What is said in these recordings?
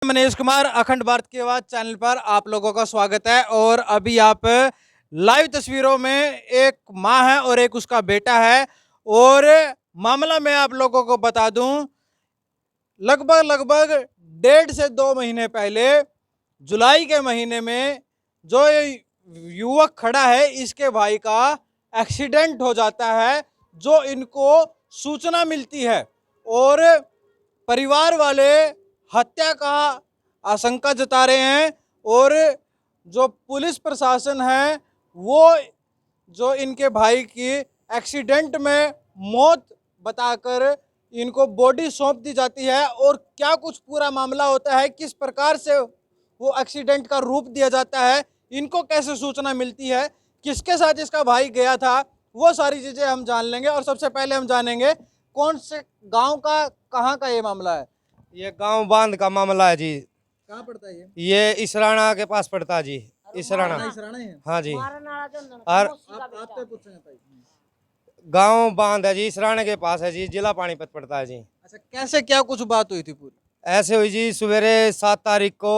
मनीष कुमार अखंड भारत की आवाज चैनल पर आप लोगों का स्वागत है। और अभी आप लाइव तस्वीरों में एक माँ है और एक उसका बेटा है। और मामला मैं आप लोगों को बता दूं, लगभग 1.5 से 2 महीने पहले जुलाई के महीने में जो ये युवक खड़ा है, इसके भाई का एक्सीडेंट हो जाता है, जो इनको सूचना मिलती है और परिवार वाले हत्या का आशंका जता रहे हैं। और जो पुलिस प्रशासन है वो जो इनके भाई की एक्सीडेंट में मौत बताकर इनको बॉडी सौंप दी जाती है। और क्या कुछ पूरा मामला होता है, किस प्रकार से वो एक्सीडेंट का रूप दिया जाता है, इनको कैसे सूचना मिलती है, किसके साथ इसका भाई गया था, वो सारी चीजें हम जान लेंगे। और सबसे पहले हम जानेंगे कौन से गांव का, कहाँ का ये मामला है। ये गांव बांध का मामला है जी। कहाँ पड़ता है ये इसराना के पास पड़ता है जी। इसराना, इसराना ही है। हाँ जी। आप पे पूछेंगे भाई। गांव बांध है जी, इसराने के पास है जी, जिला पानीपत पड़ता है जी। अच्छा, कैसे क्या कुछ बात हुई थी पूरी? ऐसे हुई जी, सवेरे 7 तारीख को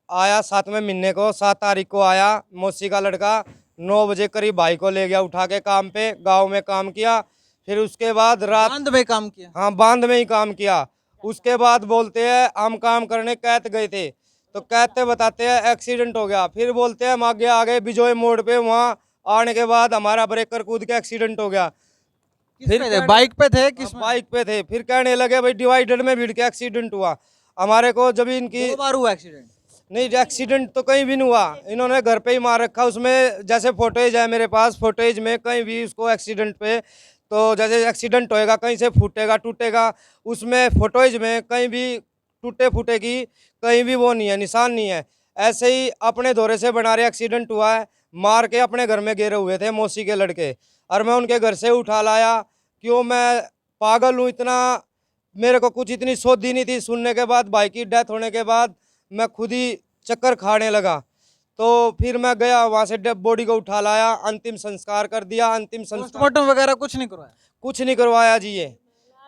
आया, 7वें महीने को 7 तारीख को आया। मौसी का लड़का 9 बजे करीब भाई को ले गया उठा के काम पे, गाँव में काम किया। फिर उसके बाद रात, बांध में काम किया? हाँ बांध में ही काम किया। उसके बाद बोलते हैं हम काम करने कैत गए थे, तो कहते बताते हैं एक्सीडेंट हो गया। फिर बोलते हैं हम आगे आ गए बिजोय मोड़ पे, वहाँ आने के बाद हमारा ब्रेकर कूद के एक्सीडेंट हो गया। फिर बाइक पे थे? किस में? बाइक पे थे। फिर कहने लगे भाई डिवाइडर में भिड़ के एक्सीडेंट हुआ। हमारे को जब इनकी 2 बार हुआ एक्सीडेंट? नहीं, एक्सीडेंट तो कहीं भी नहीं हुआ, इन्होंने घर पे ही मार रखा। उसमें जैसे फोटेज है मेरे पास, फोटेज में कहीं भी उसको एक्सीडेंट पे, तो जैसे एक्सीडेंट होएगा कहीं से फूटेगा टूटेगा, उसमें फोटोज में कहीं भी टूटे फूटे की कहीं भी वो नहीं है, निशान नहीं है। ऐसे ही अपने दौरे से बना रहे एक्सीडेंट हुआ है, मार के अपने घर में गिरे हुए थे मौसी के लड़के, और मैं उनके घर से उठा लाया। क्यों मैं पागल हूँ इतना, मेरे को कुछ इतनी सोधी नहीं थी। सुनने के बाद भाई की डेथ होने के बाद मैं खुद ही चक्कर खाने लगा। तो फिर मैं गया वहाँ से, डेड बॉडी को उठा लाया, अंतिम संस्कार कर दिया। अंतिम संस्कार पोस्टमार्टम वगैरह कुछ नहीं करवाया? कुछ नहीं करवाया जी।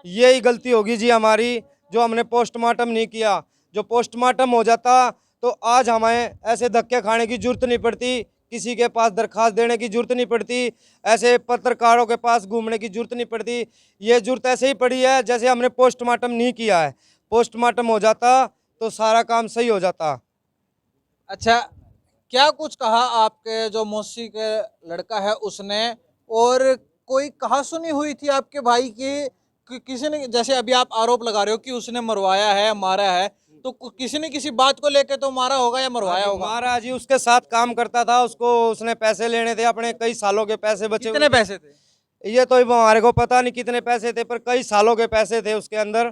यही गलती होगी जी हमारी, जो हमने पोस्टमार्टम नहीं किया। जो पोस्टमार्टम हो जाता तो आज हमें ऐसे धक्के खाने की जरूरत नहीं पड़ती, किसी के पास दरखास्त देने की जरूरत नहीं पड़ती, ऐसे पत्रकारों के पास घूमने की जरूरत नहीं पड़ती। ये जरूरत ऐसे ही पड़ी है जैसे हमने पोस्टमार्टम नहीं किया है। पोस्टमार्टम हो जाता तो सारा काम सही हो जाता। अच्छा, क्या कुछ कहा आपके जो मौसी के लड़का है उसने? और कोई कहा सुनी हुई थी आपके भाई की कि किसी ने, जैसे अभी आप आरोप लगा रहे हो कि उसने मरवाया है, मारा है, तो किसी ने किसी बात को लेके तो मारा होगा या मरवाया होगा? महाराज जी उसके साथ काम करता था, उसको उसने पैसे लेने थे अपने, कई सालों के पैसे बचे। कितने पैसे थे? ये तो हमारे को पता नहीं कितने पैसे थे, पर कई सालों के पैसे थे उसके अंदर।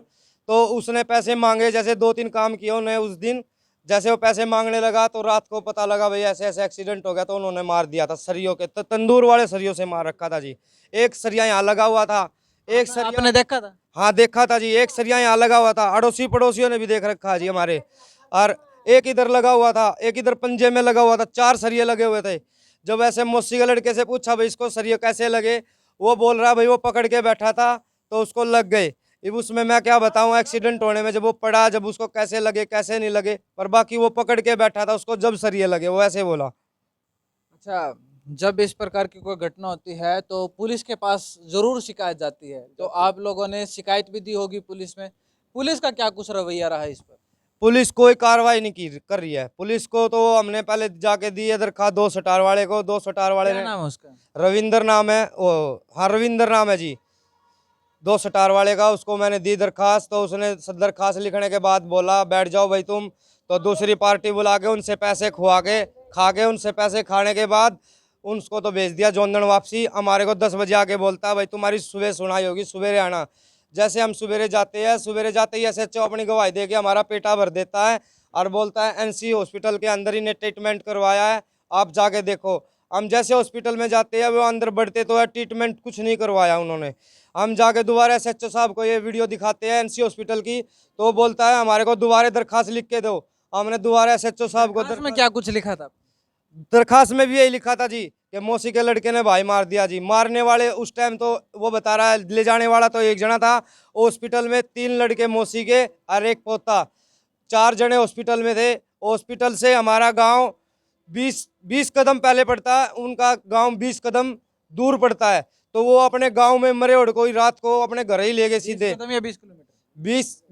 तो उसने पैसे मांगे, जैसे 2-3 काम किए उन्हें उस दिन। जैसे वो पैसे मांगने लगा तो रात को पता लगा भाई ऐसे ऐसे एक्सीडेंट हो गया, तो उन्होंने मार दिया था सरियों के, तंदूर वाले सरियों से मार रखा था जी। एक सरिया यहाँ लगा हुआ था, एक सरिया आपने देखा था? हाँ देखा था जी, एक सरिया यहाँ लगा हुआ था, अड़ोसी पड़ोसियों ने भी देख रखा है जी हमारे। और एक इधर लगा हुआ था, एक इधर पंजे में लगा हुआ था, 4 सरिये लगे हुए थे। जब ऐसे मौसी के लड़के से पूछा भाई इसको सरिये कैसे लगे, वो बोल रहा भाई वो पकड़ के बैठा था तो उसको लग गए। अब उसमें मैं क्या बताऊं, एक्सीडेंट होने में जब वो पड़ा, जब उसको कैसे लगे कैसे नहीं लगे, पर बाकी वो पकड़ के बैठा था, उसको जब सरिये लगे वो ऐसे बोला। अच्छा, जब इस प्रकार की कोई घटना होती है तो पुलिस के पास जरूर शिकायत जाती है, तो आप लोगों ने शिकायत भी दी होगी पुलिस में। पुलिस का क्या कुछ रवैया रहा है इस पर? पुलिस कोई कार्रवाई नहीं कर रही है। पुलिस को तो हमने पहले जाके दी है दरखास्त 2 सटार वाले को, 2 सटार वाले क्या ने, नाम है उसका? रविंदर नाम है वो, हाँ रविंदर नाम है जी, 2 सटार वाले का। उसको मैंने दी दरखास्त, तो उसने दरखास्त लिखने के बाद बोला बैठ जाओ भाई तुम। तो दूसरी पार्टी बुला के उनसे पैसे खुआ के खा के, उनसे पैसे खाने के बाद उनको तो भेज दिया जोंदड़ वापसी। हमारे को 10 बजे आके बोलता भाई तुम्हारी सुबह सुनाई होगी, सवेरे आना। जैसे हम सवेरे जाते हैं, सवेरे जाते ही SHO अपनी गवाही दे के हमारा पेटा भर देता है और बोलता है NC हॉस्पिटल के अंदर ही ने ट्रीटमेंट करवाया है, आप जाके देखो। हम जैसे हॉस्पिटल में जाते हैं वो अंदर बढ़ते तो है, ट्रीटमेंट कुछ नहीं करवाया उन्होंने। हम जाके दोबारा SHO साहब को ये वीडियो दिखाते हैं NC हॉस्पिटल की, तो वो बोलता है हमारे को दोबारा दरखास्त लिख के दो। हमने दोबारा SHO साहब को में क्या कुछ लिखा था? दरखास्त में भी यही लिखा था जी कि मौसी के लड़के ने भाई मार दिया जी। मारने वाले उस टाइम तो वो बता रहा है, ले जाने वाला तो एक जना था। हॉस्पिटल में 3 लड़के मौसी के और एक पोता, 4 जने हॉस्पिटल में थे। हॉस्पिटल से हमारा गांव 20 कदम पहले पड़ता है, उनका गांव 20 कदम दूर पड़ता है। तो वो अपने गांव में मरे और कोई रात को अपने घर ही ले गए सीधे। 20 कदम या 20 किलोमीटर?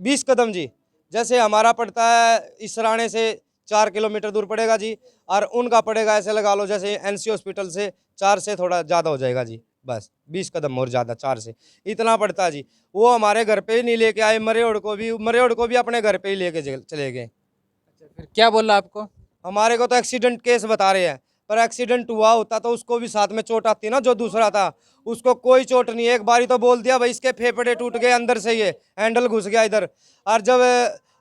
20 कदम जी। जैसे हमारा पड़ता है इसराने से 4 किलोमीटर दूर पड़ेगा जी, और उनका पड़ेगा ऐसे लगा लो जैसे एनसी हॉस्पिटल से 4 से थोड़ा ज़्यादा हो जाएगा जी, बस 20 कदम और ज़्यादा, 4 से इतना पड़ता है जी। वो हमारे घर पे ही नहीं लेके आए, मरेड़ को भी अपने घर पे ही लेके चले गए। अच्छा, फिर क्या बोला आपको? हमारे को तो एक्सीडेंट केस बता रहे हैं, पर एक्सीडेंट हुआ होता तो उसको भी साथ में चोट आती ना, जो दूसरा था उसको कोई चोट नहीं। एक बारी तो बोल दिया भाई इसके फेफड़े टूट गए अंदर से, ये हैंडल घुस गया इधर। और जब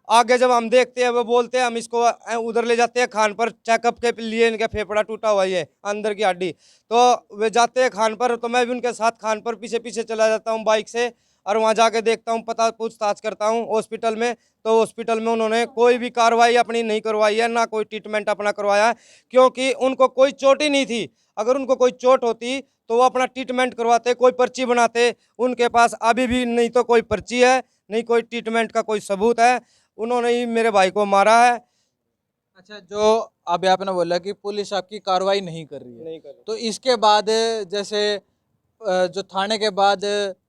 आगे जब हम देखते हैं वो बोलते हैं हम इसको उधर ले जाते हैं खान पर चेकअप के लिए, इनका फेफड़ा टूटा हुआ है अंदर की हड्डी। तो वे जाते हैं खान पर, तो मैं भी उनके साथ खान पर पीछे पीछे चला जाता हूँ बाइक से, और वहाँ जाके देखता हूँ, पता पूछताछ करता हूँ हॉस्पिटल में। तो हॉस्पिटल में उन्होंने कोई भी कार्रवाई अपनी नहीं करवाई है, ना कोई ट्रीटमेंट अपना करवाया है, क्योंकि उनको कोई चोट ही नहीं थी। अगर उनको कोई चोट होती तो वो अपना ट्रीटमेंट करवाते, कोई पर्ची बनाते। उनके पास अभी भी नहीं तो कोई पर्ची है, नहीं कोई ट्रीटमेंट का कोई सबूत है। उन्होंने ही मेरे भाई को मारा है। अच्छा, जो अभी आपने बोला कि पुलिस आपकी कार्रवाई नहीं कर रही है, नहीं कर रही। तो इसके बाद जैसे जो थाने के बाद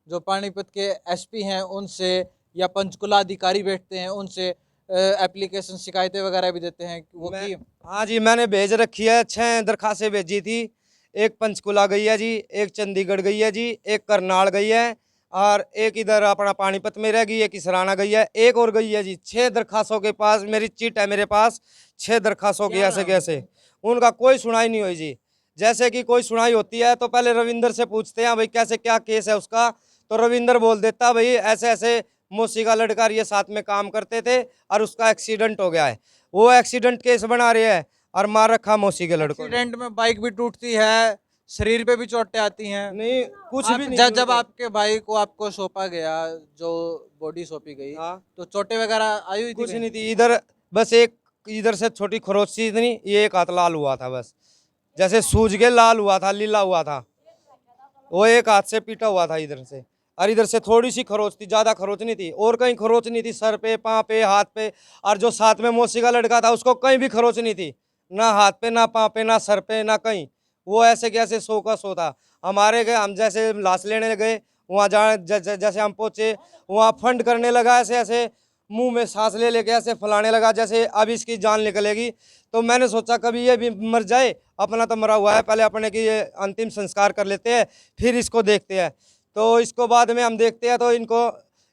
जो पानीपत के एसपी हैं उनसे, या पंचकुला अधिकारी बैठते हैं उनसे एप्लीकेशन शिकायतें वगैरह भी देते हैं वो की? हाँ जी, मैंने भेज रखी है, 6 दरखास्तें भेजी थी। एक पंचकुला गई है जी, एक चंडीगढ़ गई है जी, एक करनाल गई है, और एक इधर अपना पानीपत में रह गई, एक इसराना गई है, एक और गई है जी। 6 दरखास्तों के पास मेरी चिट है, मेरे पास 6 दरखास्तों की ऐसे कैसे, उनका कोई सुनाई नहीं हुई जी। जैसे कि कोई सुनाई होती है तो पहले रविंदर से पूछते हैं भाई कैसे क्या केस है उसका, तो रविंदर बोल देता भाई ऐसे ऐसे मौसी का लड़का ये साथ में काम करते थे और उसका एक्सीडेंट हो गया है। वो एक्सीडेंट केस बना रहे हैं और मार रखा मौसी के लड़कों ने। एक्सीडेंट में बाइक भी टूटती है, शरीर पे भी चोटें आती हैं। नहीं, कुछ भी नहीं। जब आपके भाई को आपको सौंपा गया, जो बॉडी सौंपी गई, हाँ, तो चोटें वगैरह आई हुई थी कुछ कहीं? नहीं थी। इधर बस एक इधर से छोटी खरोच सी इतनी, ये एक हाथ लाल हुआ था बस, जैसे सूज के लाल हुआ था, लीला हुआ था। वो एक हाथ से पीटा हुआ था इधर से, और इधर से थोड़ी सी खरोच थी, ज्यादा खरोच नहीं थी। और कहीं खरोच नहीं थी, सर पे, पाँव पे, हाथ पे। और जो साथ में मौसी का लड़का था उसको कहीं भी खरोच नहीं थी, ना हाथ पे, ना पाँव पे, ना सर पे, ना कहीं। वो ऐसे कैसे सो का सो था। हमारे गए, हम जैसे लाश लेने गए वहाँ जैसे हम पहुंचे, वहाँ फंड करने लगा, ऐसे ऐसे मुंह में सांस ले लेके ऐसे फलाने लगा जैसे अब इसकी जान निकलेगी। तो मैंने सोचा कभी ये भी मर जाए, अपना तो मरा हुआ है, पहले अपने की ये अंतिम संस्कार कर लेते हैं, फिर इसको देखते हैं। तो इसको बाद में हम देखते हैं। तो इनको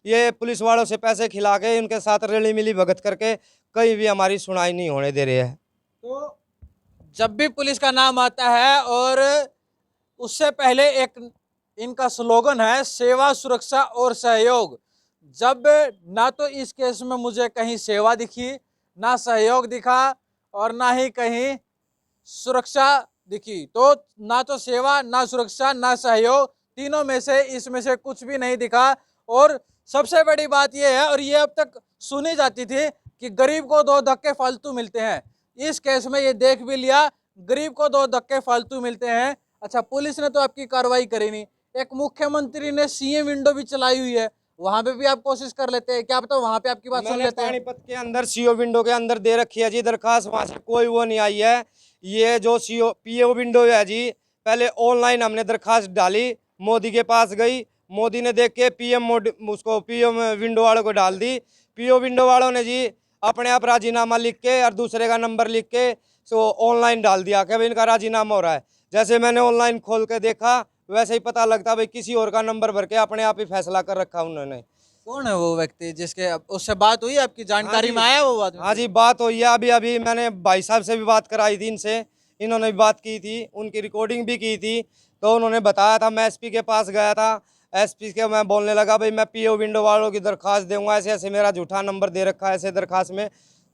ये पुलिस वालों से पैसे खिला के इनके साथ रली मिली भगत करके कहीं भी हमारी सुनाई नहीं होने दे रहे हैं। तो जब भी पुलिस का नाम आता है, और उससे पहले एक इनका स्लोगन है सेवा, सुरक्षा और सहयोग। जब ना तो इस केस में मुझे कहीं सेवा दिखी, ना सहयोग दिखा, और ना ही कहीं सुरक्षा दिखी। तो ना तो सेवा, ना सुरक्षा, ना सहयोग, तीनों में से इसमें से कुछ भी नहीं दिखा। और सबसे बड़ी बात यह है, और ये अब तक सुनी जाती थी, कि गरीब को 2 धक्के फालतू मिलते हैं। इस केस में ये देख भी लिया, गरीब को 2 धक्के फालतू मिलते हैं। अच्छा, पुलिस ने तो आपकी कार्रवाई करी नहीं, एक मुख्यमंत्री ने सीएम विंडो भी चलाई हुई है, वहां पे भी आप कोशिश कर लेते हैं, क्या पता वहां पे आपकी बात सुन लेते हैं। पानीपत के अंदर सीओ विंडो के अंदर दे रखी है जी दरखास्त, वहां से कोई वो नहीं आई है। ये जो सीओ पीओ विंडो है जी, पहले ऑनलाइन हमने दरखास्त डाली, मोदी के पास गई, मोदी ने देख के उसको पीएम विंडो वालों को डाल दी। पीओ विंडो वालों ने जी अपने आप राजीनामा लिख के और दूसरे का नंबर लिख के सो ऑनलाइन डाल दिया कि भाई इनका राजीनामा हो रहा है। जैसे मैंने ऑनलाइन खोल के देखा, वैसे ही पता लगता भाई किसी और का नंबर भर के अपने आप ही फैसला कर रखा उन्होंने। कौन है वो व्यक्ति जिसके उससे बात हुई, आपकी जानकारी में हाँ आया वो बात? हाँ जी, बात हुई है। अभी अभी मैंने भाई साहब से भी बात कराई थी, इनसे इन्होंने भी बात की थी, उनकी रिकॉर्डिंग भी की थी। तो उन्होंने बताया था, मैं एसपी के पास गया था, एसपी के मैं बोलने लगा भाई मैं पीओ विंडो वालों की दरखास्त दूंगा, ऐसे ऐसे मेरा झूठा नंबर दे रखा है ऐसे दरखास्त में,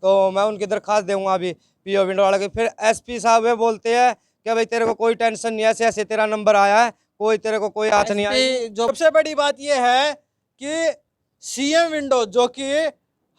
तो मैं उनकी दरखास्त दूंगा अभी पीओ विंडो वालों की। फिर एसपी साहब वे बोलते हैं कि भाई तेरे को कोई टेंशन नहीं है, ऐसे ऐसे तेरा नंबर आया है, कोई तेरे को कोई हाथ नहीं आया। जो सबसे बड़ी बात यह है कि सीएम विंडो, जो कि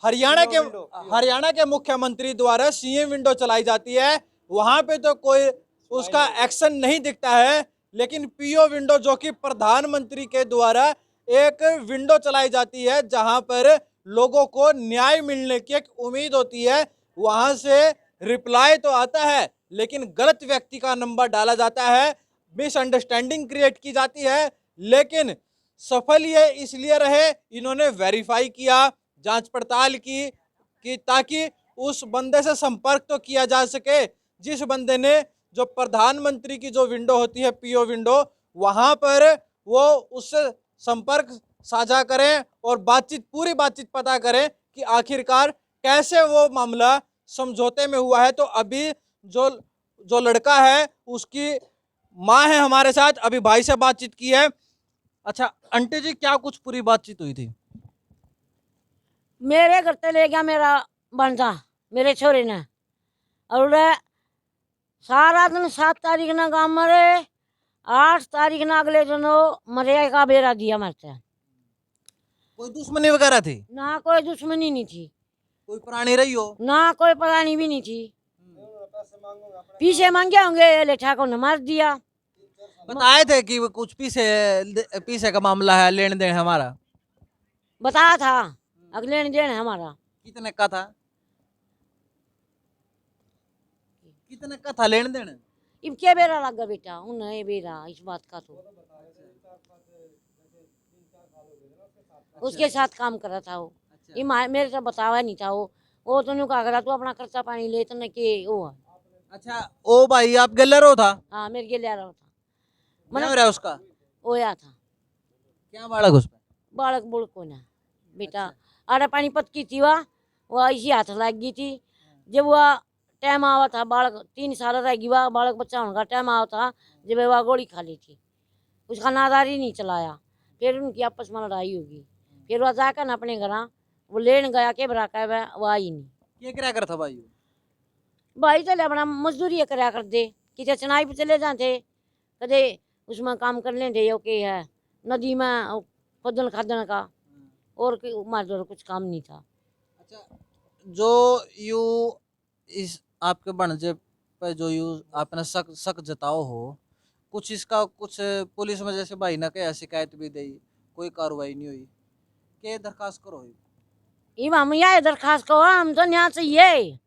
हरियाणा के मुख्यमंत्री द्वारा सीएम विंडो चलाई जाती है, वहां पे तो कोई उसका एक्शन नहीं दिखता है। लेकिन पीओ विंडो, जो कि प्रधानमंत्री के द्वारा एक विंडो चलाई जाती है, जहां पर लोगों को न्याय मिलने की एक उम्मीद होती है, वहां से रिप्लाई तो आता है लेकिन गलत व्यक्ति का नंबर डाला जाता है, मिसअंडरस्टैंडिंग क्रिएट की जाती है। लेकिन सफल ये इसलिए रहे, इन्होंने वेरीफाई किया, जांच पड़ताल की कि ताकि उस बंदे से संपर्क तो किया जा सके जिस बंदे ने जो प्रधानमंत्री की जो विंडो होती है पीओ विंडो, वहां पर वो उससे संपर्क साझा करें और बातचीत पूरी बातचीत पता करें कि आखिरकार कैसे वो मामला समझौते में हुआ है। तो अभी जो जो लड़का है उसकी माँ है हमारे साथ, अभी भाई से बातचीत की है। अच्छा आंटी जी, क्या कुछ पूरी बातचीत हुई थी? मेरे घर से ले गया मेरा बंदा, मेरे छोरे ने, और उड़े सारा दिन 7 तारीख ना गाँव मरे, 8 तारीख ना अगले दिन मरे का बेरा दिया मरते। कोई दुश्मनी वगैरह थी? ना कोई दुश्मनी नहीं थी, कोई पुरानी रही हो? ना कोई पुरानी भी नहीं थी। पीछे मांगे होंगे, लेठा को न मार दिया। बताए थे कि वो कुछ पीछे पीछे का मामला है, लेन देन है हमारा? बताया था अगले दिन हमारा। कितने का था? कितने का था लेन देन? इब क्या बेरा लगा बेटा, उन्हें बेरा इस बात का तो उसके साथ काम कर रहा था वो। ये मेरे से बतावा नहीं था वो तो कहा करा तू अपना खर्चा पानी ले तो के वो है। अच्छा ओ भाई आप गल्लरो था? हाँ मेरे के ले रहा था, क्या हो रहा है उसका? ओया था। क्या बालक उसमें? बालक बुड़ को ना बेटा, आड़ा पानीपत की थी वह इसी हाथ लग गई थी। जब वह टाइम आवा था, बालक 3 साल रह गई, वह बालक बच्चा होने का टाइम आवा था, जब वह गोली खा ली थी, उसका नादार ही नहीं चलाया। फिर उनकी आपस में लड़ाई होगी, फिर वह जाकर ना अपने घर वो लेन गया के बरा का वह आई नहीं। क्या क्या करता भाई? भाई चले अपना मजदूरी कराया कर दे, कितने चनाई पे चले जाते, कदे उसमें काम कर लेंगे यो के है नदी में खोदन खादन का, और मार कुछ काम नहीं था। अच्छा जो यू इस आपके बनजे पे जो यू आपने शक जताओ हो, कुछ इसका कुछ पुलिस में जैसे भाई ना क्या शिकायत भी दी, कोई कार्रवाई नहीं हुई, के दरखास्त करो? हम यह दरखास्त को हम तो यहाँ चाहिए,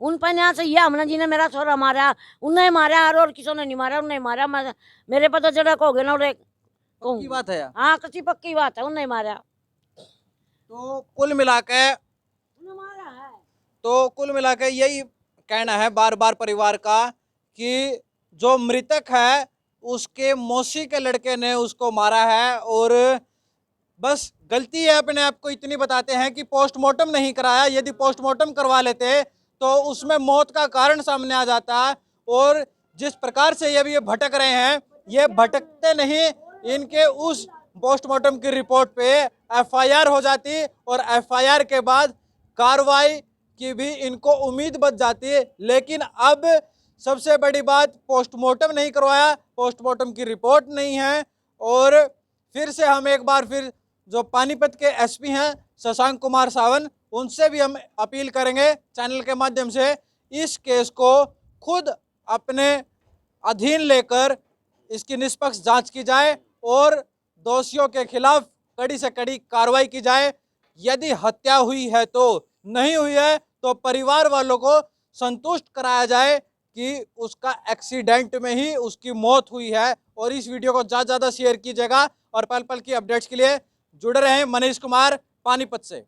उन पर यहाँ चाहिए। हमने जी ने मेरा छोरा मारा, उन्हें मारा, और किसी ने नहीं मारा, उन्हें मारा। मेरे पता चला हो गया ना, पक्की बात है यार? हाँ कच्ची पक्की बात है, उन्हें मारा। तो कुल मिला के यही कहना है बार बार परिवार का कि जो मृतक है उसके मौसी के लड़के ने उसको मारा है, और बस गलती है अपने आप को इतनी बताते हैं कि पोस्टमार्टम नहीं कराया। यदि पोस्टमार्टम करवा लेते तो उसमें मौत का कारण सामने आ जाता। और जिस प्रकार से ये भटक रहे हैं, ये भटकते नहीं, इनके उस पोस्टमार्टम की रिपोर्ट पे एफआईआर हो जाती, और एफआईआर के बाद कार्रवाई की भी इनको उम्मीद बच जाती। लेकिन अब सबसे बड़ी बात, पोस्टमार्टम नहीं करवाया, पोस्टमार्टम की रिपोर्ट नहीं है। और फिर से हम एक बार फिर जो पानीपत के एसपी हैं शशांक कुमार सावन, उनसे भी हम अपील करेंगे चैनल के माध्यम से, इस केस को खुद अपने अधीन लेकर इसकी निष्पक्ष जांच की जाए और दोषियों के खिलाफ कड़ी से कड़ी कार्रवाई की जाए। यदि हत्या हुई है तो, नहीं हुई है तो परिवार वालों को संतुष्ट कराया जाए कि उसका एक्सीडेंट में ही उसकी मौत हुई है। और इस वीडियो को ज़्यादा से ज़्यादा शेयर कीजिएगा, और पल पल की अपडेट्स के लिए जुड़े रहें। मनीष कुमार, पानीपत से।